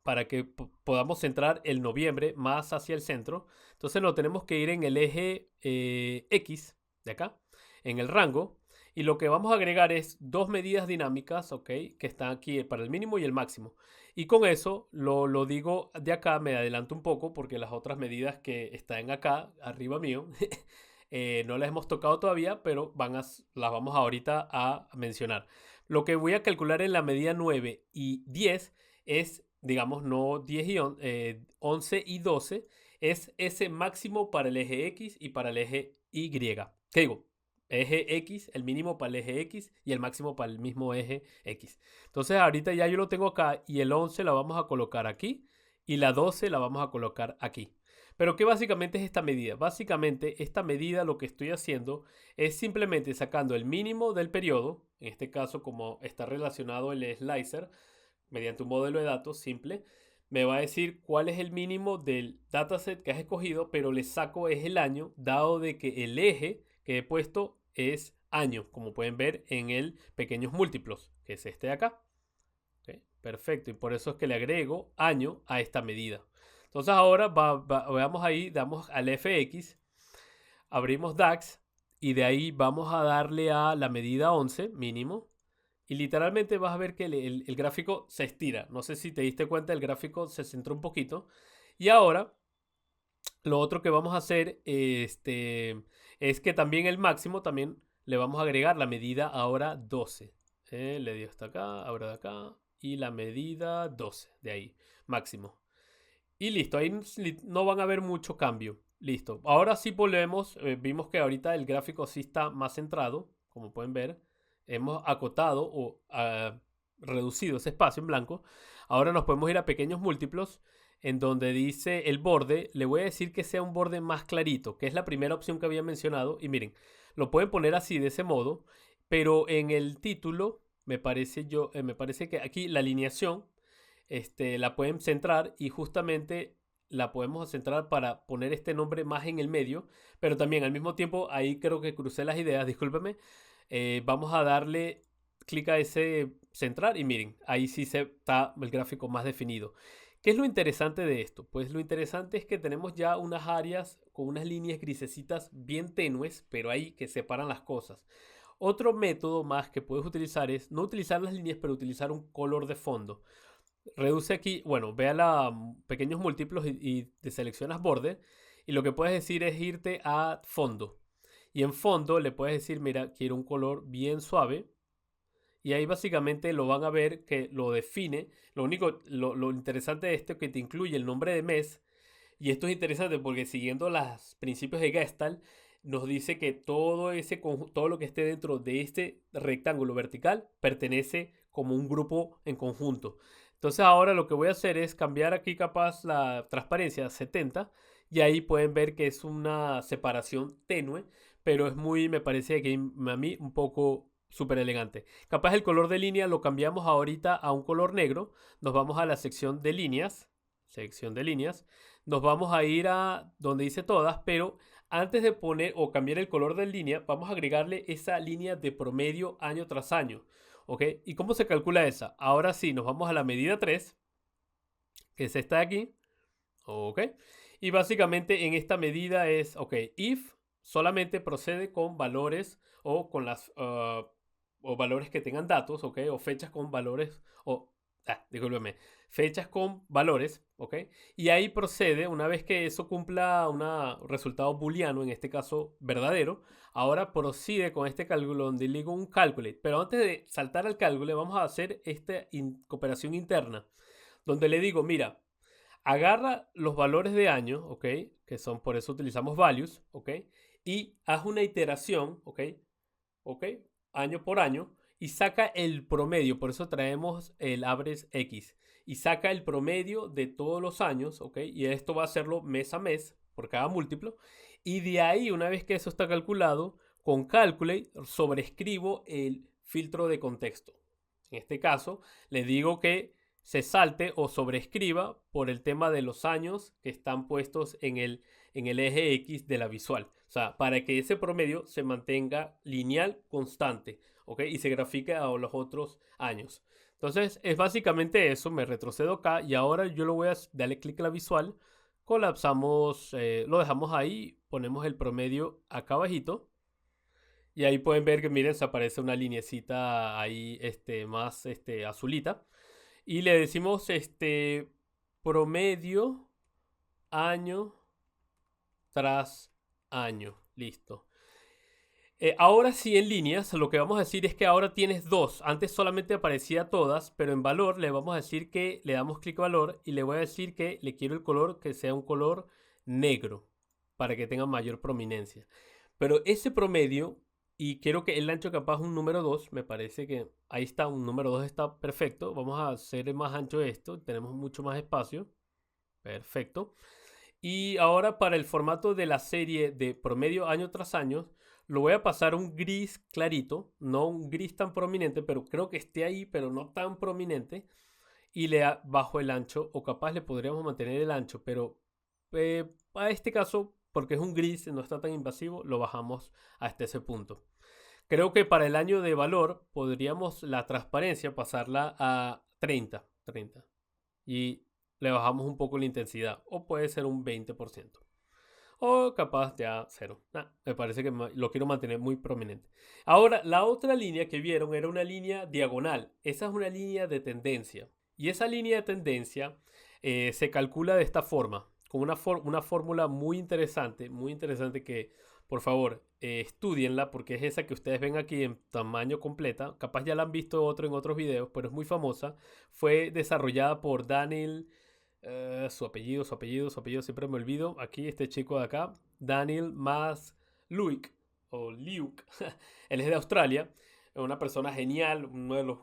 Speaker 1: para que podamos centrar el noviembre más hacia el centro. Entonces lo tenemos que ir en el eje X de acá, en el rango. Y lo que vamos a agregar es dos medidas dinámicas, ¿ok? Que están aquí para el mínimo y el máximo. Y con eso lo digo de acá, me adelanto un poco porque las otras medidas que están acá, arriba mío, no las hemos tocado todavía, pero las vamos ahorita a mencionar. Lo que voy a calcular en la medida 9 y 10 es, digamos, no 10 y 11 y 12, es ese máximo para el eje X y para el eje Y. ¿Qué digo? Eje X, el mínimo para el eje X y el máximo para el mismo eje X. Entonces ahorita ya yo lo tengo acá y el 11 la vamos a colocar aquí y la 12 la vamos a colocar aquí. Pero ¿qué básicamente es esta medida? Básicamente esta medida lo que estoy haciendo es simplemente sacando el mínimo del periodo, en este caso como está relacionado el slicer, mediante un modelo de datos simple, me va a decir cuál es el mínimo del dataset que has escogido, pero le saco es el año, dado de que el eje que he puesto es año, como pueden ver en el pequeños múltiplos, que es este de acá. ¿Okay? Perfecto, y por eso es que le agrego año a esta medida. Entonces ahora veamos ahí, damos al FX, abrimos DAX y de ahí vamos a darle a la medida 11 mínimo. Y literalmente vas a ver que el gráfico se estira. No sé si te diste cuenta, el gráfico se centró un poquito. Y ahora, lo otro que vamos a hacer es que también el máximo, también le vamos a agregar la medida ahora 12. Le dio hasta acá, ahora de acá. Y la medida 12, de ahí, máximo. Y listo, ahí no van a ver mucho cambio. Listo. Ahora sí volvemos. Vimos que ahorita el gráfico sí está más centrado, como pueden ver. Hemos acotado o reducido ese espacio en blanco. Ahora nos podemos ir a pequeños múltiplos en donde dice el borde. Le voy a decir que sea un borde más clarito, que es la primera opción que había mencionado. Y miren, lo pueden poner así de ese modo, pero en el título me parece que aquí la alineación la pueden centrar y justamente la podemos centrar para poner este nombre más en el medio, pero también al mismo tiempo ahí creo que crucé las ideas, discúlpeme. Vamos a darle clic a ese centrar y miren, ahí sí se está el gráfico más definido. ¿Qué es lo interesante de esto? Pues lo interesante es que tenemos ya unas áreas con unas líneas grisecitas bien tenues, pero ahí que separan las cosas. Otro método más que puedes utilizar es no utilizar las líneas, pero utilizar un color de fondo. Reduce aquí, bueno, ve a pequeños múltiplos y te seleccionas borde y lo que puedes decir es irte a fondo. Y en fondo le puedes decir, mira, quiero un color bien suave. Y ahí básicamente lo van a ver que lo define. Lo único, lo interesante de esto es que te incluye el nombre de mes. Y esto es interesante porque siguiendo los principios de Gestalt, nos dice que todo lo que esté dentro de este rectángulo vertical pertenece como un grupo en conjunto. Entonces ahora lo que voy a hacer es cambiar aquí capaz la transparencia a 70 y ahí pueden ver que es una separación tenue, pero es muy, me parece que a mí un poco súper elegante. Capaz el color de línea lo cambiamos ahorita a un color negro. Nos vamos a la sección de líneas. Sección de líneas. Nos vamos a ir a donde dice todas, pero antes de poner o cambiar el color de línea, vamos a agregarle esa línea de promedio año tras año. ¿Ok? ¿Y cómo se calcula esa? Ahora sí, nos vamos a la medida 3, que es esta de aquí. ¿Ok? Y básicamente en esta medida es, ok, if solamente procede con valores o con las o valores que tengan datos, ¿ok? O fechas con valores, discúlpeme, fechas con valores, ¿ok? Y ahí procede, una vez que eso cumpla un resultado booleano, en este caso verdadero, ahora procede con este cálculo donde le digo un calculate. Pero antes de saltar al cálculo, vamos a hacer esta operación interna, donde le digo, mira, agarra los valores de año, ¿ok? Que son, por eso utilizamos values, ¿ok? Y haz una iteración, ¿ok? ¿Ok? Año por año y saca el promedio, por eso traemos el average X y saca el promedio de todos los años, ¿ok? Y esto va a hacerlo mes a mes por cada múltiplo y de ahí, una vez que eso está calculado, con Calculate sobreescribo el filtro de contexto. En este caso, le digo que se salte o sobreescriba por el tema de los años que están puestos en el eje X de la visual. O sea, para que ese promedio se mantenga lineal constante, ¿ok? Y se grafique a los otros años. Entonces, es básicamente eso. Me retrocedo acá y ahora yo lo voy a darle clic a la visual. Colapsamos, lo dejamos ahí, ponemos el promedio acá abajito. Y ahí pueden ver que, miren, se aparece una linecita ahí, más, azulita. Y le decimos, promedio año tras año. Listo. Ahora sí en líneas, lo que vamos a decir es que ahora tienes dos. Antes solamente aparecía todas, pero en valor le vamos a decir que le damos clic a valor y le voy a decir que le quiero el color que sea un color negro para que tenga mayor prominencia. Pero ese promedio, y quiero que el ancho capaz un número 2 me parece que ahí está, un número 2 está perfecto. Vamos a hacer más ancho esto, tenemos mucho más espacio. Perfecto. Y ahora para el formato de la serie de promedio año tras año, lo voy a pasar a un gris clarito, no un gris tan prominente, pero creo que esté ahí, pero no tan prominente. Y le bajo el ancho, o capaz le podríamos mantener el ancho, pero a este caso, porque es un gris, no está tan invasivo, lo bajamos hasta ese punto. Creo que para el año de valor podríamos la transparencia pasarla a 30. Y le bajamos un poco la intensidad, o puede ser un 20%. O capaz ya cero. Me parece que lo quiero mantener muy prominente. Ahora, la otra línea que vieron era una línea diagonal. Esa es una línea de tendencia. Y esa línea de tendencia se calcula de esta forma, con una fórmula muy interesante que, por favor, estudienla porque es esa que ustedes ven aquí en tamaño completa. Capaz ya la han visto en otros videos, pero es muy famosa. Fue desarrollada por Daniel, su apellido, siempre me olvido. Aquí, este chico de acá, Daniel Masluik, o Liuk. Él es de Australia, es una persona genial, uno de los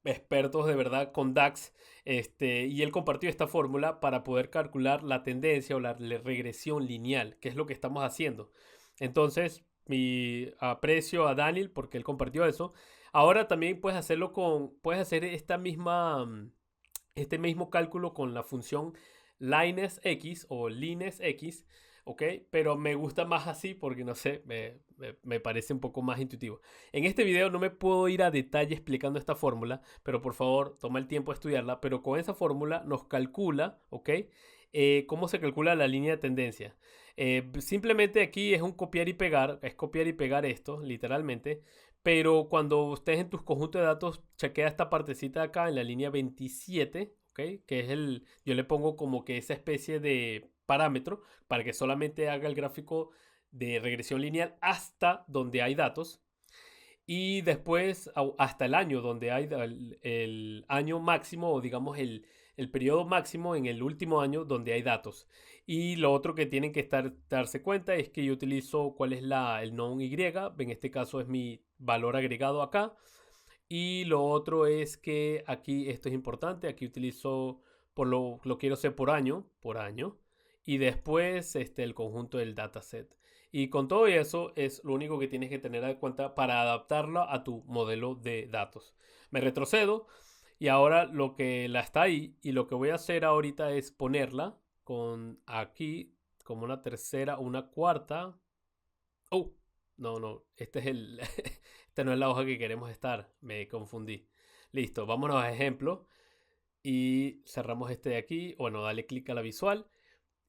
Speaker 1: expertos de verdad con DAX, y él compartió esta fórmula para poder calcular la tendencia o la regresión lineal, que es lo que estamos haciendo. Entonces, mi aprecio a Daniel porque él compartió eso. Ahora también puedes hacerlo puedes hacer este mismo cálculo con la función LinesX o LinesX, ¿ok? Pero me gusta más así porque, no sé, me parece un poco más intuitivo. En este video no me puedo ir a detalle explicando esta fórmula, pero por favor, toma el tiempo de estudiarla, pero con esa fórmula nos calcula, ¿ok? ¿Cómo se calcula la línea de tendencia? Simplemente aquí es un copiar y pegar, es copiar y pegar esto, literalmente, pero cuando estés en tus conjuntos de datos, chequea esta partecita de acá en la línea 27, ¿ok? Que es yo le pongo como que esa especie de parámetro para que solamente haga el gráfico de regresión lineal hasta donde hay datos y después hasta el año donde hay el año máximo o digamos el periodo máximo en el último año donde hay datos. Y lo otro que tienen que darse cuenta es que yo utilizo cuál es el non Y, en este caso es mi valor agregado acá. Y lo otro es que aquí, esto es importante, aquí utilizo, lo quiero hacer por año, y después el conjunto del dataset. Y con todo eso es lo único que tienes que tener en cuenta para adaptarlo a tu modelo de datos. Me retrocedo y ahora lo que la está ahí y lo que voy a hacer ahorita es ponerla con aquí como una tercera, una cuarta. Oh, no, esta no es la hoja que queremos estar, me confundí. Listo, vámonos a ejemplo y cerramos este de aquí. Bueno, dale clic a la visual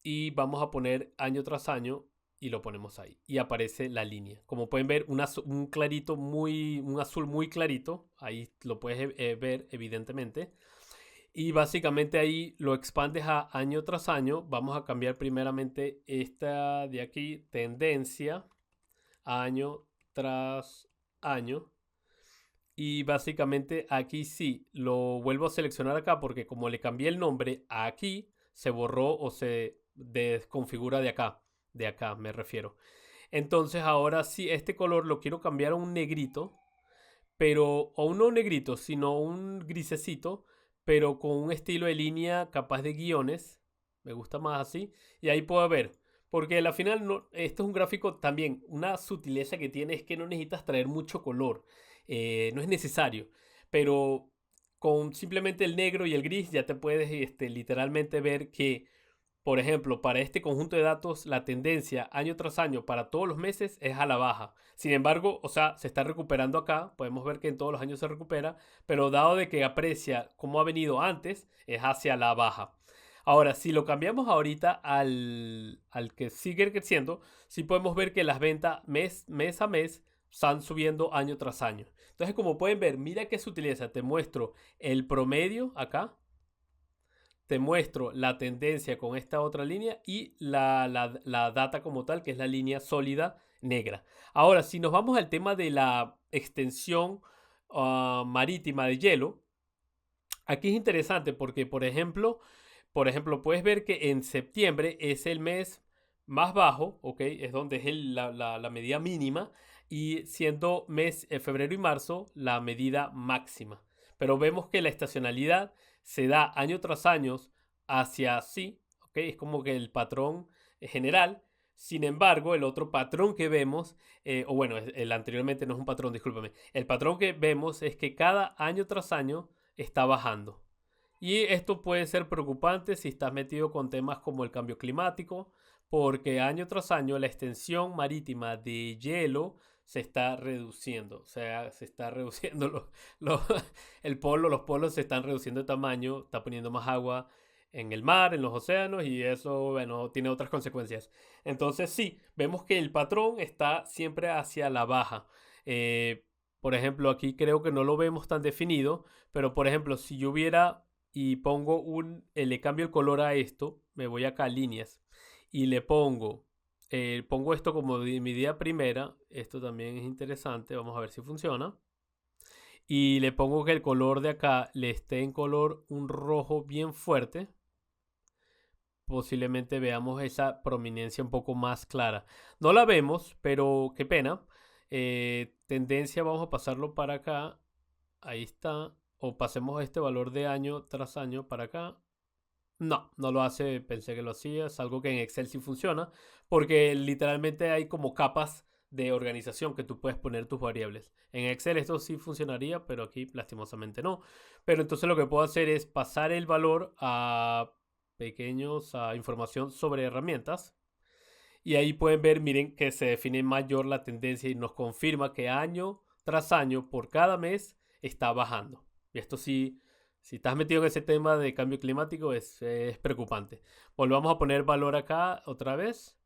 Speaker 1: y vamos a poner año tras año y lo ponemos ahí y aparece la línea. Como pueden ver, un clarito un azul muy clarito, ahí lo puedes ver evidentemente. Y básicamente ahí lo expandes a año tras año. Vamos a cambiar primeramente esta de aquí, tendencia, año tras año. Y básicamente aquí sí, lo vuelvo a seleccionar acá porque como le cambié el nombre, aquí se borró o se desconfigura de acá me refiero. Entonces ahora sí, este color lo quiero cambiar a un negrito, pero, o no un negrito, sino un grisecito, pero con un estilo de línea capaz de guiones. Me gusta más así. Y ahí puedo ver. Porque al final, no, esto es un gráfico también. Una sutileza que tiene es que no necesitas traer mucho color. No es necesario. Pero con simplemente el negro y el gris ya te puedes literalmente ver que por ejemplo, para este conjunto de datos, la tendencia año tras año para todos los meses es a la baja. Sin embargo, o sea, se está recuperando acá. Podemos ver que en todos los años se recupera, pero dado de que aprecia cómo ha venido antes, es hacia la baja. Ahora, si lo cambiamos ahorita al que sigue creciendo, sí podemos ver que las ventas mes a mes están subiendo año tras año. Entonces, como pueden ver, mira qué sutileza. Te muestro el promedio acá, te muestro la tendencia con esta otra línea y la data como tal, que es la línea sólida negra. Ahora, si nos vamos al tema de la extensión marítima de hielo, aquí es interesante porque, por ejemplo, puedes ver que en septiembre es el mes más bajo, ¿ok? Es donde es la medida mínima y siendo febrero y marzo la medida máxima. Pero vemos que la estacionalidad se da año tras año hacia así, ¿ok? Es como que el patrón general. Sin embargo, el otro patrón que vemos, o bueno, el anteriormente no es un patrón, discúlpame. El patrón que vemos es que cada año tras año está bajando. Y esto puede ser preocupante si estás metido con temas como el cambio climático, porque año tras año la extensión marítima de hielo se está reduciendo. O sea, se está reduciendo los, los polos se están reduciendo de tamaño, está poniendo más agua en el mar, en los océanos, y eso, bueno, tiene otras consecuencias. Entonces, sí, vemos que el patrón está siempre hacia la baja. Por ejemplo, aquí creo que no lo vemos tan definido, pero por ejemplo, si yo hubiera y le cambio el color a esto, me voy acá a líneas y le pongo esto como mi día primera, esto también es interesante, vamos a ver si funciona, y le pongo que el color de acá le esté en color un rojo bien fuerte, posiblemente veamos esa prominencia un poco más clara. No la vemos, pero qué pena. Tendencia, vamos a pasarlo para acá, ahí está, o pasemos este valor de año tras año para acá. No, no lo hace, pensé que lo hacía, es algo que en Excel sí funciona, porque literalmente hay como capas de organización que tú puedes poner tus variables. En Excel esto sí funcionaría, pero aquí lastimosamente no. Pero entonces lo que puedo hacer es pasar el valor a información sobre herramientas. Y ahí pueden ver, miren que se define mayor la tendencia y nos confirma que año tras año, por cada mes, está bajando. Y esto sí, si estás metido en ese tema de cambio climático, es preocupante. Volvamos a poner valor acá otra vez.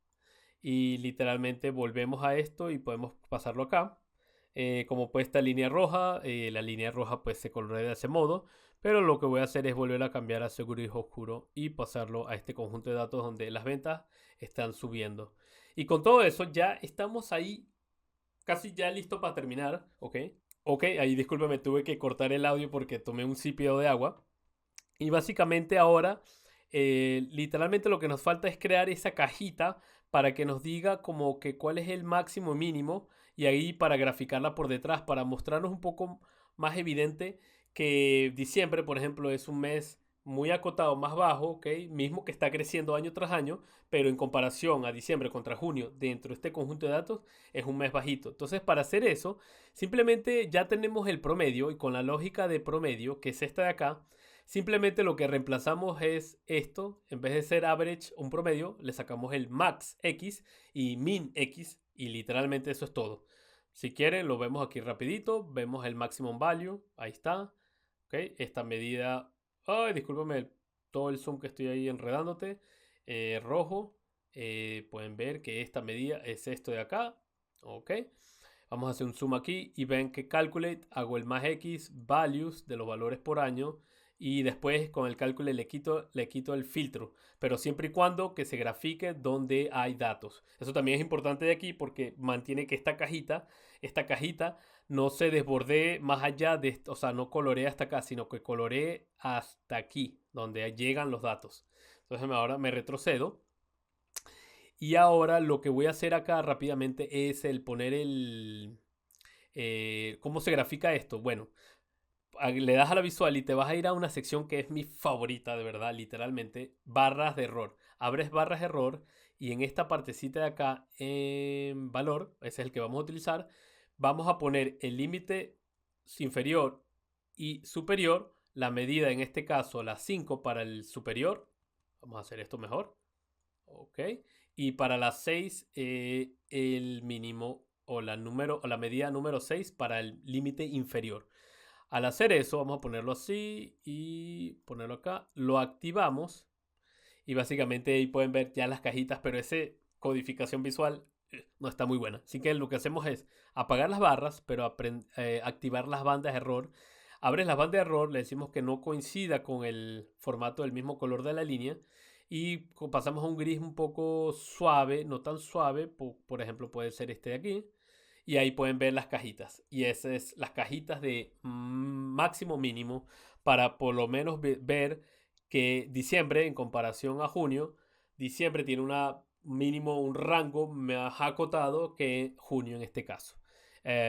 Speaker 1: Y literalmente volvemos a esto y podemos pasarlo acá. Como pues esta línea roja, la línea roja pues se colorea de ese modo. Pero lo que voy a hacer es volver a cambiar a seguro y oscuro y pasarlo a este conjunto de datos donde las ventas están subiendo. Y con todo eso ya estamos ahí casi ya listo para terminar, ¿ok? Ok, ahí discúlpeme, tuve que cortar el audio porque tomé un cipio de agua. Y básicamente ahora, literalmente lo que nos falta es crear esa cajita para que nos diga como que cuál es el máximo mínimo y ahí para graficarla por detrás, para mostrarnos un poco más evidente que diciembre, por ejemplo, es un mes muy acotado, más bajo, ¿ok? Mismo que está creciendo año tras año, pero en comparación a diciembre contra junio, dentro de este conjunto de datos, es un mes bajito. Entonces, para hacer eso, simplemente ya tenemos el promedio y con la lógica de promedio, que es esta de acá, simplemente lo que reemplazamos es esto, en vez de ser average, un promedio, le sacamos el max x y min x y literalmente eso es todo. Si quieren, lo vemos aquí rapidito, vemos el maximum value, ahí está, ok, esta medida, ay, discúlpame todo el zoom que estoy ahí enredándote, rojo, pueden ver que esta medida es esto de acá, ok. Vamos a hacer un zoom aquí y ven que calculate, hago el más x values de los valores por año y después con el cálculo le quito el filtro, pero siempre y cuando que se grafique donde hay datos. Eso también es importante de aquí porque mantiene que esta cajita no se desbordee más allá de esto, o sea, no coloree hasta acá, sino que coloree hasta aquí, donde llegan los datos. Entonces ahora me retrocedo. Y ahora lo que voy a hacer acá rápidamente es el poner ¿cómo se grafica esto? Bueno, le das a la visual y te vas a ir a una sección que es mi favorita, de verdad, literalmente, barras de error. Abres barras de error y en esta partecita de acá, en valor, ese es el que vamos a utilizar, vamos a poner el límite inferior y superior, la medida en este caso, la 5 para el superior. Vamos a hacer esto mejor. Ok. Y para las 6, el mínimo o la medida número 6 para el límite inferior. Al hacer eso, vamos a ponerlo así y ponerlo acá. Lo activamos y básicamente ahí pueden ver ya las cajitas, pero ese codificación visual no está muy buena. Así que lo que hacemos es apagar las barras, pero activar las bandas de error. Abres las bandas de error, le decimos que no coincida con el formato del mismo color de la línea y pasamos a un gris un poco suave, no tan suave, por ejemplo puede ser este de aquí. Y ahí pueden ver las cajitas. Y esas es las cajitas de máximo mínimo para por lo menos ver que diciembre en comparación a junio, diciembre tiene un rango más acotado que junio en este caso.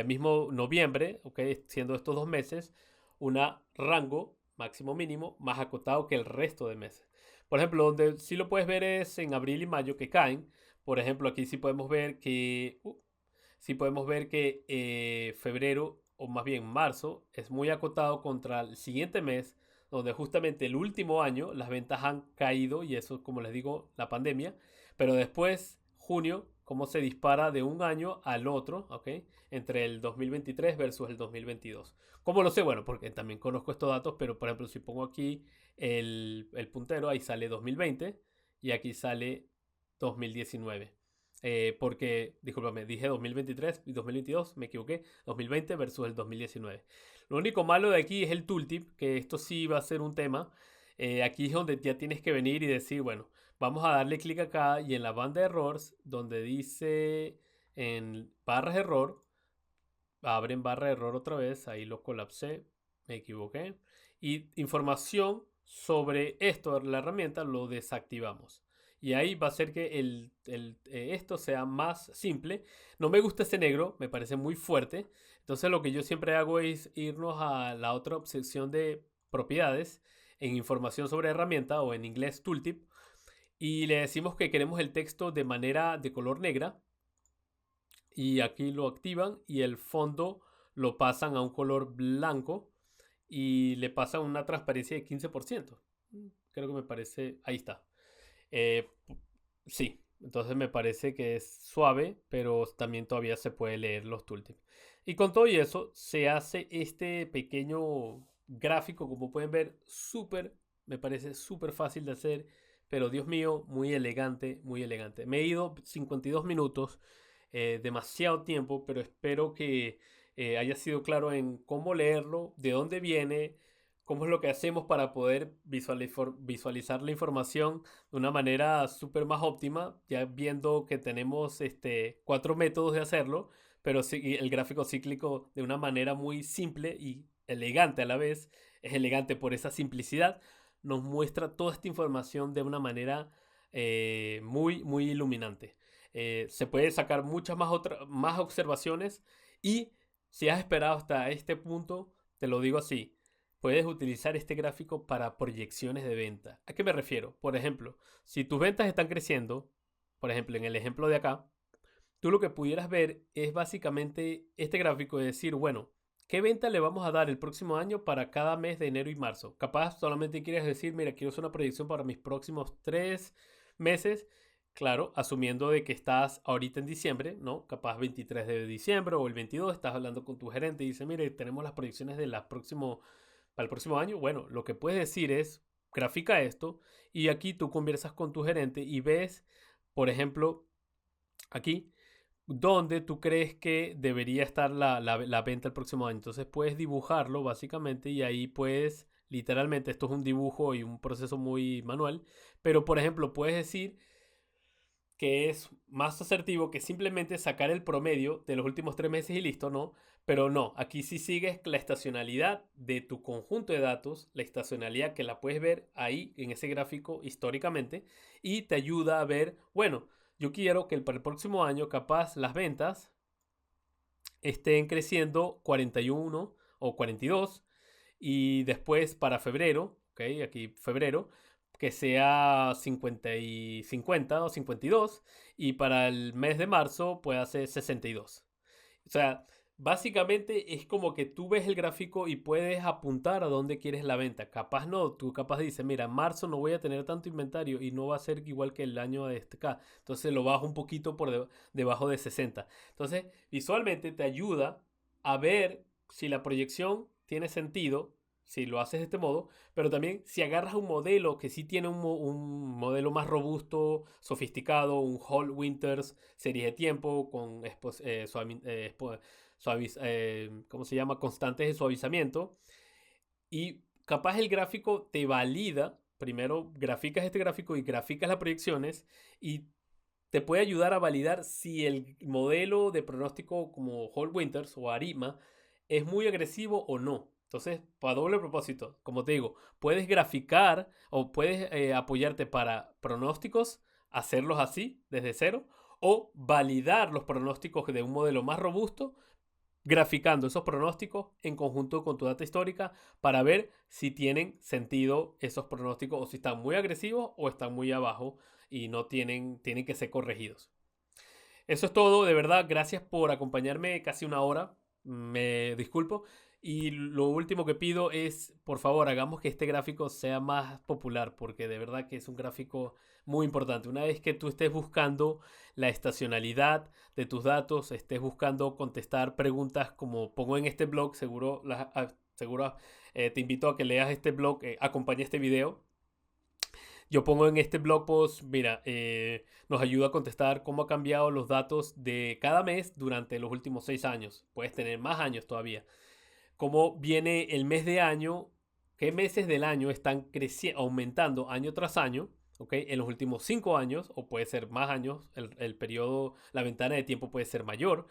Speaker 1: Mismo noviembre, okay, siendo estos 2 meses, un rango máximo mínimo más acotado que el resto de meses. Por ejemplo, donde sí lo puedes ver es en abril y mayo que caen. Por ejemplo, aquí sí podemos ver que febrero, o más bien marzo, es muy acotado contra el siguiente mes, donde justamente el último año las ventas han caído, y eso, como les digo, la pandemia, pero después, junio, cómo se dispara de un año al otro, ¿ok? Entre el 2023 versus el 2022. ¿Cómo lo sé? Bueno, porque también conozco estos datos, pero por ejemplo, si pongo aquí el puntero, ahí sale 2020 y aquí sale 2019. Porque, discúlpame, dije 2023 y 2022, me equivoqué, 2020 versus el 2019. Lo único malo de aquí es el tooltip, que esto sí va a ser un tema. Aquí es donde ya tienes que venir y decir, bueno, vamos a darle clic acá y en la banda de errores, donde dice en barras de error, abren barra de error otra vez, ahí lo colapsé, me equivoqué. Y información sobre esto, la herramienta, lo desactivamos. Y ahí va a ser que esto sea más simple. No me gusta ese negro, me parece muy fuerte. Entonces lo que yo siempre hago es irnos a la otra sección de propiedades en información sobre herramienta o en inglés tooltip y le decimos que queremos el texto de manera de color negra y aquí lo activan y el fondo lo pasan a un color blanco y le pasan una transparencia de 15%. Creo que me parece, ahí está. Eh, sí, entonces me parece que es suave, pero también todavía se puede leer los tooltips. Y con todo y eso se hace este pequeño gráfico, como pueden ver, me parece súper fácil de hacer, pero Dios mío, muy elegante, muy elegante. Me he ido 52 minutos, demasiado tiempo, pero espero que haya sido claro en cómo leerlo, de dónde viene, cómo es lo que hacemos para poder visualizar la información de una manera súper más óptima, ya viendo que tenemos 4 métodos de hacerlo, pero sí, el gráfico cíclico de una manera muy simple y elegante a la vez, es elegante por esa simplicidad, nos muestra toda esta información de una manera muy, muy iluminante. Se puede sacar muchas más observaciones y si has esperado hasta este punto, te lo digo así, puedes utilizar este gráfico para proyecciones de venta. ¿A qué me refiero? Por ejemplo, si tus ventas están creciendo, por ejemplo, en el ejemplo de acá, tú lo que pudieras ver es básicamente este gráfico de decir, bueno, ¿qué venta le vamos a dar el próximo año para cada mes de enero y marzo? Capaz solamente quieres decir, mira, quiero hacer una proyección para mis próximos 3 meses. Claro, asumiendo de que estás ahorita en diciembre, ¿no? Capaz 23 de diciembre o el 22, estás hablando con tu gerente y dice, mire, tenemos las proyecciones para el próximo año. Bueno, lo que puedes decir es, grafica esto y aquí tú conversas con tu gerente y ves, por ejemplo, aquí dónde tú crees que debería estar la venta el próximo año. Entonces puedes dibujarlo básicamente y ahí puedes, literalmente, esto es un dibujo y un proceso muy manual, pero por ejemplo puedes decir que es más asertivo que simplemente sacar el promedio de los últimos 3 meses y listo, ¿no? Pero no, aquí sí sigues la estacionalidad de tu conjunto de datos, la estacionalidad que la puedes ver ahí en ese gráfico históricamente y te ayuda a ver, bueno, yo quiero que para el próximo año capaz las ventas estén creciendo 41 o 42 y después para febrero, ¿ok? Aquí febrero, que sea 50 y 50 o 52 y para el mes de marzo puede ser 62. O sea, básicamente es como que tú ves el gráfico y puedes apuntar a dónde quieres la venta. Capaz no, tú capaz dices, mira, en marzo no voy a tener tanto inventario y no va a ser igual que el año de este acá. Entonces lo bajo un poquito debajo de 60. Entonces, visualmente te ayuda a ver si la proyección tiene sentido, si lo haces de este modo, pero también si agarras un modelo que sí tiene un modelo más robusto, sofisticado, un Hall Winters, series de tiempo con ¿cómo se llama? Constantes de suavizamiento. Y capaz el gráfico te valida, primero graficas este gráfico y graficas las proyecciones y te puede ayudar a validar si el modelo de pronóstico como Hall Winters o ARIMA es muy agresivo o no. Entonces, para doble propósito, como te digo, puedes graficar o puedes apoyarte para pronósticos, hacerlos así, desde cero, o validar los pronósticos de un modelo más robusto, graficando esos pronósticos en conjunto con tu data histórica para ver si tienen sentido esos pronósticos o si están muy agresivos o están muy abajo y no tienen que ser corregidos. Eso es todo, de verdad, gracias por acompañarme casi una hora, me disculpo. Y lo último que pido es, por favor, hagamos que este gráfico sea más popular, porque de verdad que es un gráfico muy importante. Una vez que tú estés buscando la estacionalidad de tus datos, estés buscando contestar preguntas como pongo en este blog, seguro te invito a que leas este blog, acompañe este video. Yo pongo en este blog post, mira, nos ayuda a contestar cómo ha cambiado los datos de cada mes durante los últimos 6 años. Puedes tener más años todavía. Cómo viene el mes de año, qué meses del año están creciendo, aumentando año tras año, ¿ok? En los últimos 5 años, o puede ser más años, el periodo, la ventana de tiempo puede ser mayor.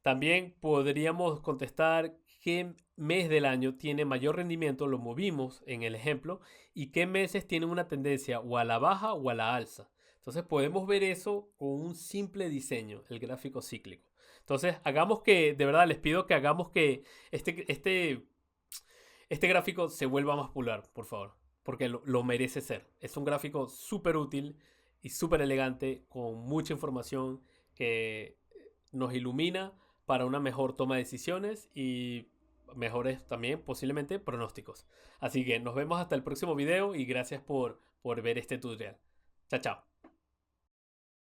Speaker 1: También podríamos contestar qué mes del año tiene mayor rendimiento, lo movimos en el ejemplo, y qué meses tienen una tendencia o a la baja o a la alza. Entonces podemos ver eso con un simple diseño, el gráfico cíclico. Entonces hagamos que, de verdad les pido que hagamos que este gráfico se vuelva más popular, por favor, porque lo merece ser. Es un gráfico súper útil y súper elegante, con mucha información que nos ilumina para una mejor toma de decisiones y mejores también posiblemente pronósticos. Así que nos vemos hasta el próximo video y gracias por ver este tutorial. Chao, chao.